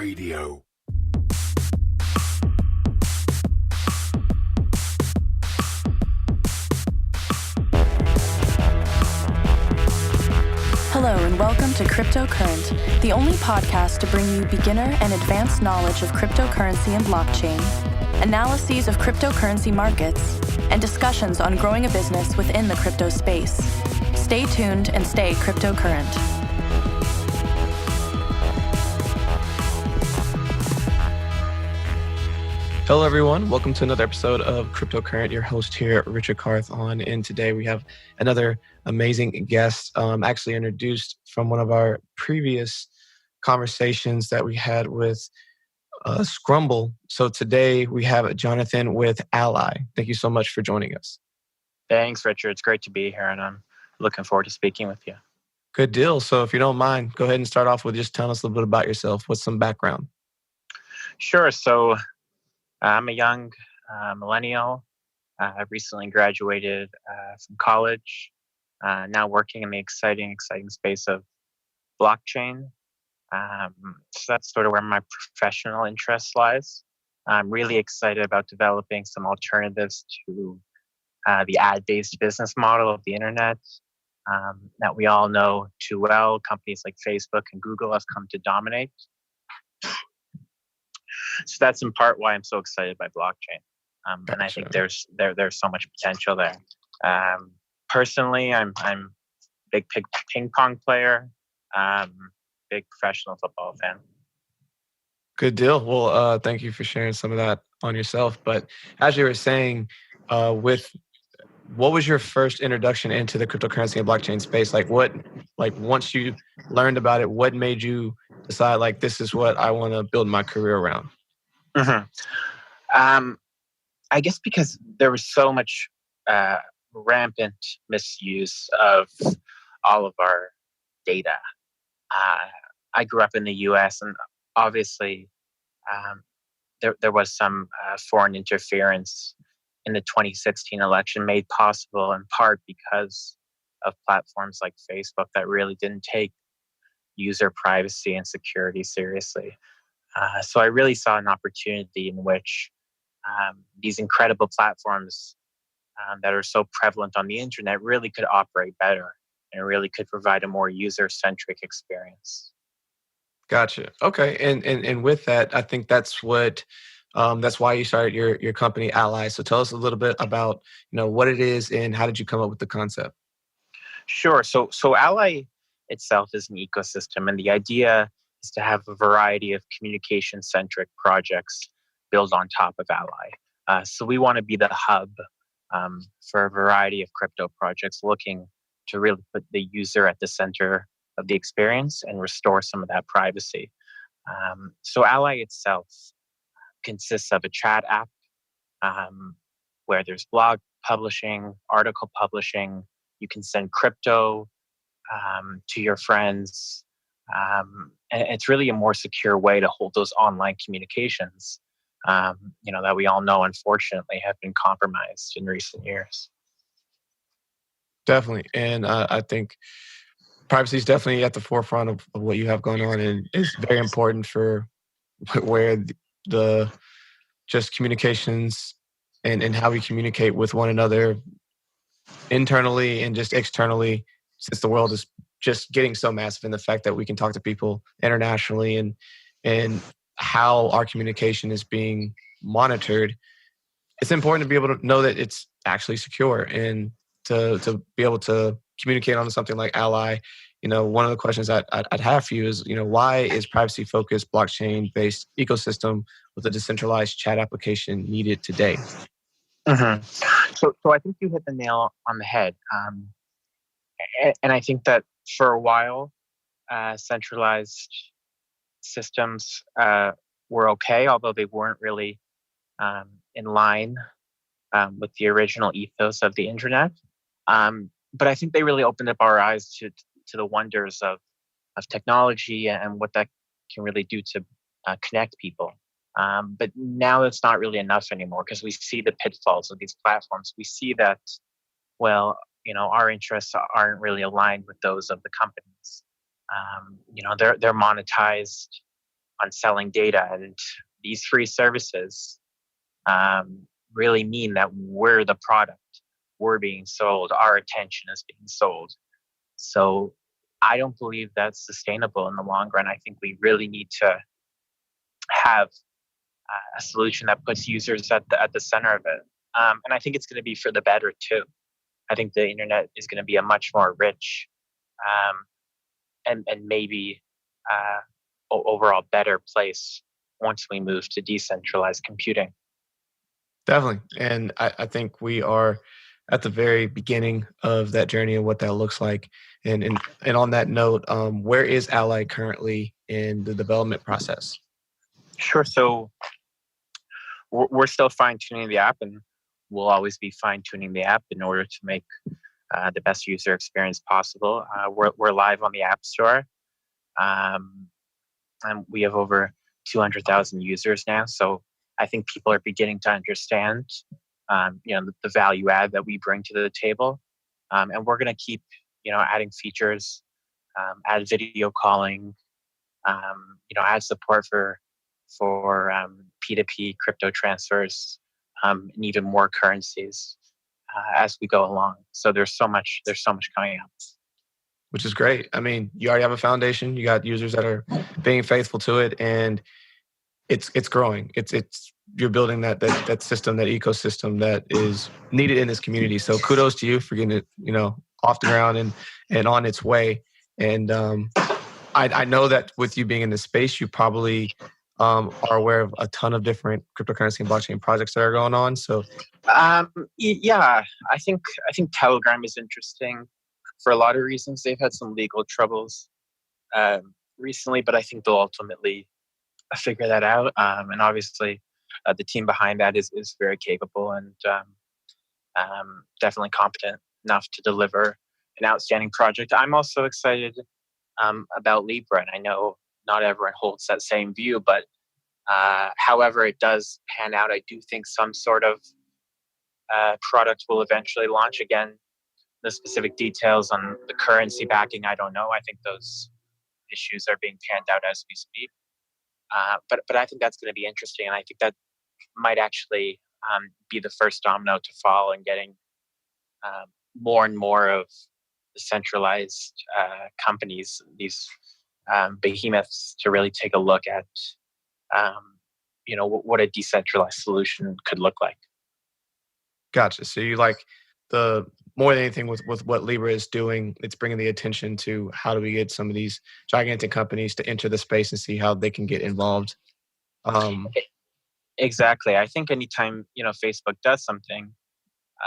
Radio. Hello and welcome to Cryptocurrent, the only podcast to bring you beginner and advanced knowledge of cryptocurrency and blockchain, analyses of cryptocurrency markets, and discussions on growing a business within the crypto space. Stay tuned and stay cryptocurrent. Hello, everyone. Welcome to another episode of Cryptocurrent. Your host here, Richard Carthon. And today we have another amazing guest, actually introduced from one of our previous conversations that we had with Scrumble. So today we have Jonathan with ALLY. Thank you so much for joining us. Thanks, Richard. It's great to be here, and I'm looking forward to speaking with you. Good deal. So if you don't mind, go ahead and start off with just telling us a little bit about yourself. What's some background? Sure. So I'm a young millennial. I recently graduated from college, now working in the exciting space of blockchain. So that's sort of where my professional interest lies. I'm really excited about developing some alternatives to the ad-based business model of the internet that we all know too well. Companies like Facebook and Google have come to dominate. So that's in part why I'm so excited by blockchain. Gotcha. And I think there's so much potential there. Personally, I'm a big ping pong player, big professional football fan. Good deal. Well, thank you for sharing some of that on yourself. But as you were saying, what was your first introduction into the cryptocurrency and blockchain space? Once you learned about it, what made you decide this is what I want to build my career around? Mm-hmm. I guess because there was so much rampant misuse of all of our data. I grew up in the U.S. and obviously there was some foreign interference in the 2016 election, made possible in part because of platforms like Facebook that really didn't take user privacy and security seriously. So I really saw an opportunity in which these incredible platforms that are so prevalent on the internet really could operate better and really could provide a more user-centric experience. Gotcha. Okay. And with that, I think that's why you started your company ALLY. So tell us a little bit about, what it is and how did you come up with the concept? Sure. So ALLY itself is an ecosystem, and the idea is to have a variety of communication-centric projects built on top of ALLY. So we want to be the hub for a variety of crypto projects looking to really put the user at the center of the experience and restore some of that privacy. So ALLY itself consists of a chat app where there's blog publishing, article publishing. You can send crypto to your friends. And it's really a more secure way to hold those online communications, that we all know, unfortunately, have been compromised in recent years. Definitely. And I think privacy is definitely at the forefront of what you have going on. And it's very important for where the just communications and how we communicate with one another internally and just externally, since the world is just getting so massive, in the fact that we can talk to people internationally and how our communication is being monitored. It's important to be able to know that it's actually secure and to be able to communicate on something like ALLY. One of the questions I'd have for you is, why is privacy-focused blockchain-based ecosystem with a decentralized chat application needed today? Mm-hmm. So I think you hit the nail on the head. And I think that for a while, centralized systems were okay, although they weren't really in line with the original ethos of the internet. But I think they really opened up our eyes to the wonders of technology and what that can really do to connect people. But now it's not really enough anymore because we see the pitfalls of these platforms. We see that, our interests aren't really aligned with those of the companies. They're monetized selling data, and these free services really mean that we're the product. We're being sold. Our attention is being sold. So I don't believe that's sustainable in the long run. I think we really need to have a solution that puts users at the center of it. And I think it's going to be for the better too. I think the internet is going to be a much more rich and maybe overall better place once we move to decentralized computing. Definitely. And I think we are at the very beginning of that journey and what that looks like. And on that note, where is Ally currently in the development process? Sure. So we're still fine-tuning the app, and we'll always be fine-tuning the app in order to make the best user experience possible. We're live on the App Store, and we have over 200,000 users now. So I think people are beginning to understand, the value add that we bring to the table, and we're going to keep, adding features, add video calling, add support for P2P crypto transfers, and even more currencies as we go along. So there's so much coming up. Which is great. I mean, you already have a foundation. You got users that are being faithful to it, and it's growing. It's you're building that system, that ecosystem that is needed in this community. So kudos to you for getting it, off the ground and on its way. And I know that with you being in this space, you probably are aware of a ton of different cryptocurrency and blockchain projects that are going on. So yeah, I think Telegram is interesting for a lot of reasons. They've had some legal troubles recently, but I think they'll ultimately figure that out. And obviously, the team behind that is very capable and definitely competent enough to deliver an outstanding project. I'm also excited about Libra, and I know not everyone holds that same view, but however it does pan out, I do think some sort of product will eventually launch. Again, the specific details on the currency backing, I don't know. I think those issues are being panned out as we speak. But I think that's going to be interesting, and I think that might actually be the first domino to fall in getting more and more of the centralized companies, these behemoths, to really take a look at what a decentralized solution could look like. Gotcha. So you like the more than anything with what Libra is doing, it's bringing the attention to how do we get some of these gigantic companies to enter the space and see how they can get involved. Exactly. I think anytime Facebook does something,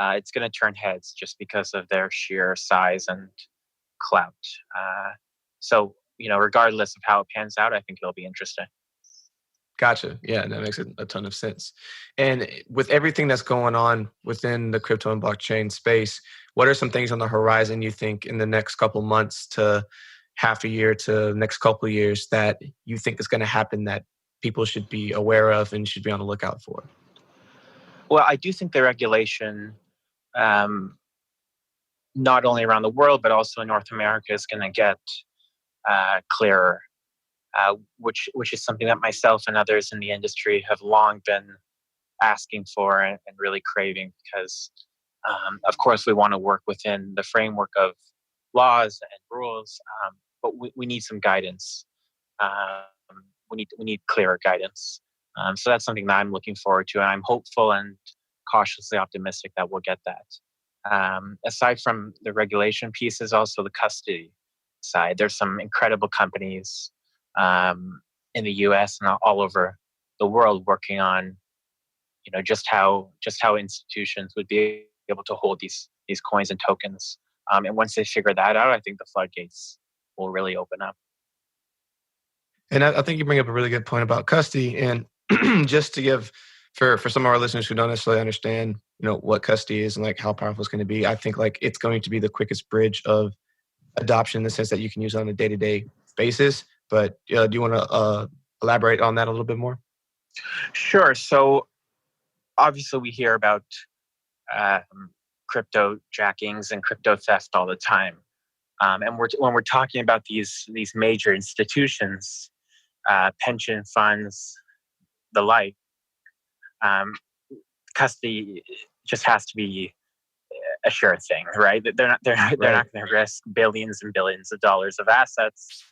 it's going to turn heads just because of their sheer size and clout. So regardless of how it pans out, I think it'll be interesting. Gotcha. Yeah, that makes a ton of sense. And with everything that's going on within the crypto and blockchain space, what are some things on the horizon you think in the next couple months to half a year to next couple of years that you think is going to happen that people should be aware of and should be on the lookout for? Well, I do think the regulation, not only around the world, but also in North America, is going to get clearer. Which is something that myself and others in the industry have long been asking for and really craving, because of course we want to work within the framework of laws and rules, but we need some guidance. We need clearer guidance. So that's something that I'm looking forward to, and I'm hopeful and cautiously optimistic that we'll get that. Aside from the regulation piece is also the custody side. There's some incredible companies in the U.S. and all over the world working on, just how institutions would be able to hold these coins and tokens. And once they figure that out, I think the floodgates will really open up. And I think you bring up a really good point about custody. And just to give for some of our listeners who don't necessarily understand, what custody is and like how powerful it's going to be, I think like it's going to be the quickest bridge of adoption in the sense that you can use it on a day-to-day basis. But do you want to elaborate on that a little bit more? Sure. So obviously we hear about crypto jackings and crypto theft all the time. And when we're talking about these major institutions, pension funds, the like. Custody just has to be a sure thing, right? They're not going to risk billions and billions of dollars of assets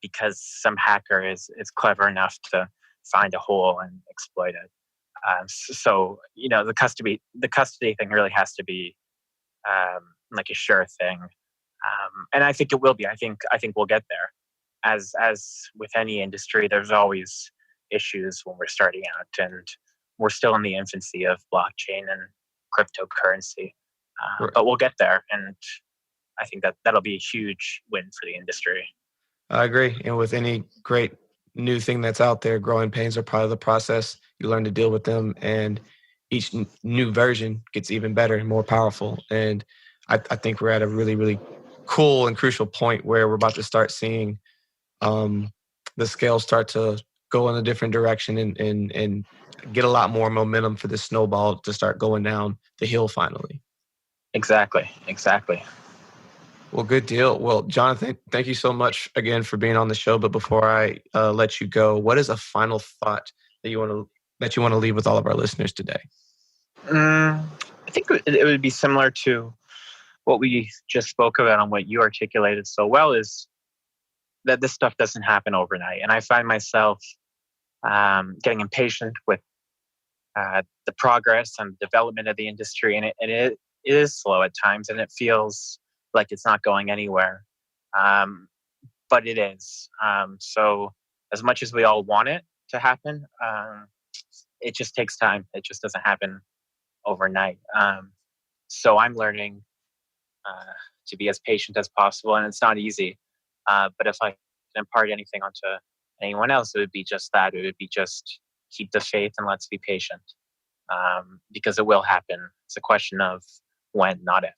because some hacker is clever enough to find a hole and exploit it. So the custody thing really has to be like a sure thing, and I think it will be. I think we'll get there. As with any industry, there's always issues when we're starting out, and we're still in the infancy of blockchain and cryptocurrency, but we'll get there, and I think that'll be a huge win for the industry. I agree. And with any great new thing that's out there, growing pains are part of the process. You learn to deal with them, and each new version gets even better and more powerful. And I think we're at a really, really cool and crucial point where we're about to start seeing the scale start to go in a different direction and get a lot more momentum for this snowball to start going down the hill finally. Exactly. Well, good deal. Well, Jonathan, thank you so much again for being on the show. But before I let you go, what is a final thought that you want to leave with all of our listeners today? I think it would be similar to what we just spoke about and what you articulated so well, is that this stuff doesn't happen overnight. And I find myself getting impatient with the progress and development of the industry, and it is slow at times, and it feels like it's not going anywhere. But it is. So as much as we all want it to happen, it just takes time. It just doesn't happen overnight. So I'm learning to be as patient as possible, and it's not easy. But if I can impart anything onto anyone else, it would be just that. It would be just keep the faith and let's be patient, because it will happen. It's a question of when, not if.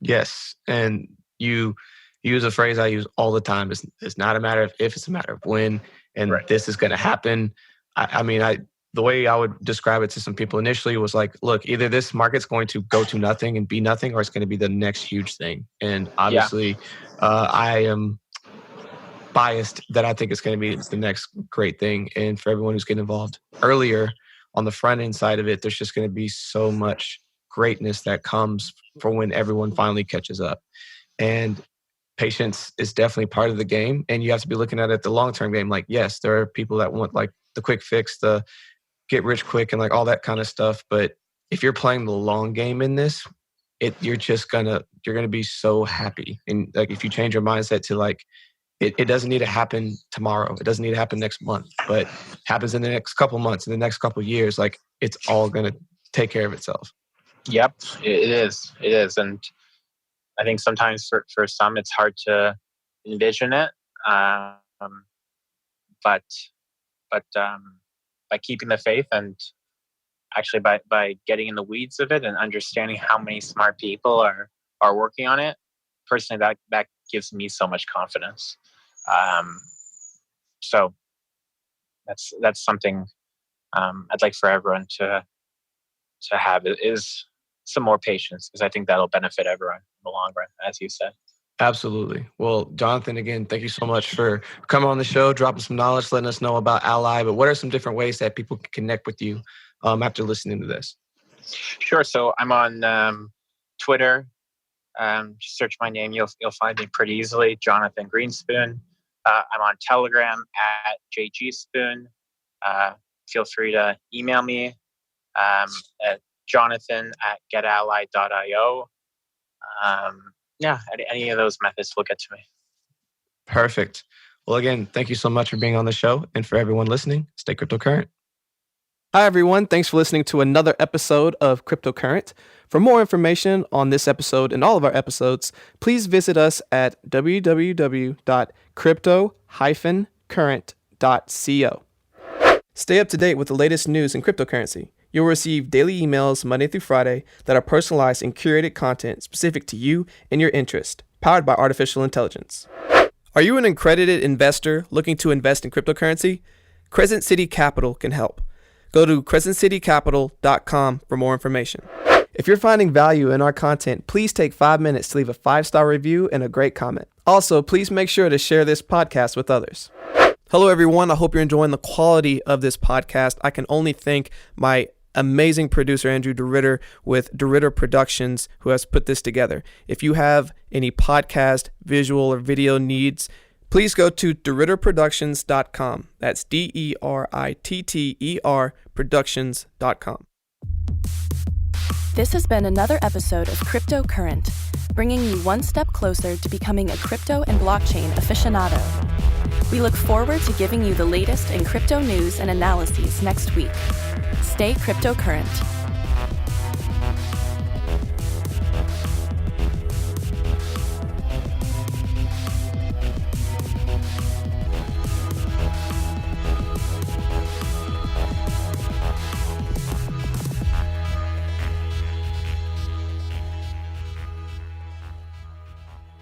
Yes. And you use a phrase I use all the time. It's not a matter of if, it's a matter of when. And This is going to happen. The way I would describe it to some people initially was like, look, either this market's going to go to nothing and be nothing, or it's going to be the next huge thing. And obviously, I am biased that I think it's going to be the next great thing. And for everyone who's getting involved earlier on the front end side of it, there's just going to be so much greatness that comes for when everyone finally catches up. And patience is definitely part of the game. And you have to be looking at it the long-term game. Like, yes, there are people that want like the quick fix, the get rich quick and like all that kind of stuff. But if you're playing the long game in this, you're gonna be so happy. And like if you change your mindset to like, it doesn't need to happen tomorrow. It doesn't need to happen next month, but happens in the next couple months, in the next couple years, like it's all gonna take care of itself. Yep, it is. And I think sometimes for some, it's hard to envision it. But by keeping the faith and actually by getting in the weeds of it and understanding how many smart people are working on it, personally, that gives me so much confidence. So that's something I'd like for everyone to have is some more patience, because I think that'll benefit everyone in the long run, as you said. Absolutely. Well, Jonathan, again, thank you so much for coming on the show, dropping some knowledge, letting us know about Ally. But what are some different ways that people can connect with you after listening to this? Sure. So I'm on Twitter. Just search my name. You'll find me pretty easily, Jonathan Greenspoon. I'm on Telegram at JGSpoon. Feel free to email me at jonathan@getally.io. Any of those methods will get to me. Perfect. Well, again, thank you so much for being on the show. And for everyone listening, stay cryptocurrent. Hi, everyone. Thanks for listening to another episode of Cryptocurrent. For more information on this episode and all of our episodes, please visit us at www.crypto-current.co. Stay up to date with the latest news in cryptocurrency. You'll receive daily emails Monday through Friday that are personalized and curated content specific to you and your interest, powered by artificial intelligence. Are you an accredited investor looking to invest in cryptocurrency? Crescent City Capital can help. Go to crescentcitycapital.com for more information. If you're finding value in our content, please take 5 minutes to leave a 5-star review and a great comment. Also, please make sure to share this podcast with others. Hello, everyone. I hope you're enjoying the quality of this podcast. I can only thank my amazing producer, Andrew DeRitter, with DeRitter Productions, who has put this together. If you have any podcast, visual, or video needs, please go to DeRitterProductions.com. That's DERITTER Productions.com. This has been another episode of Cryptocurrent, bringing you one step closer to becoming a crypto and blockchain aficionado. We look forward to giving you the latest in crypto news and analyses next week. Stay cryptocurrent.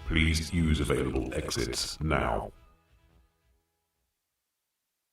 Please use available exits now.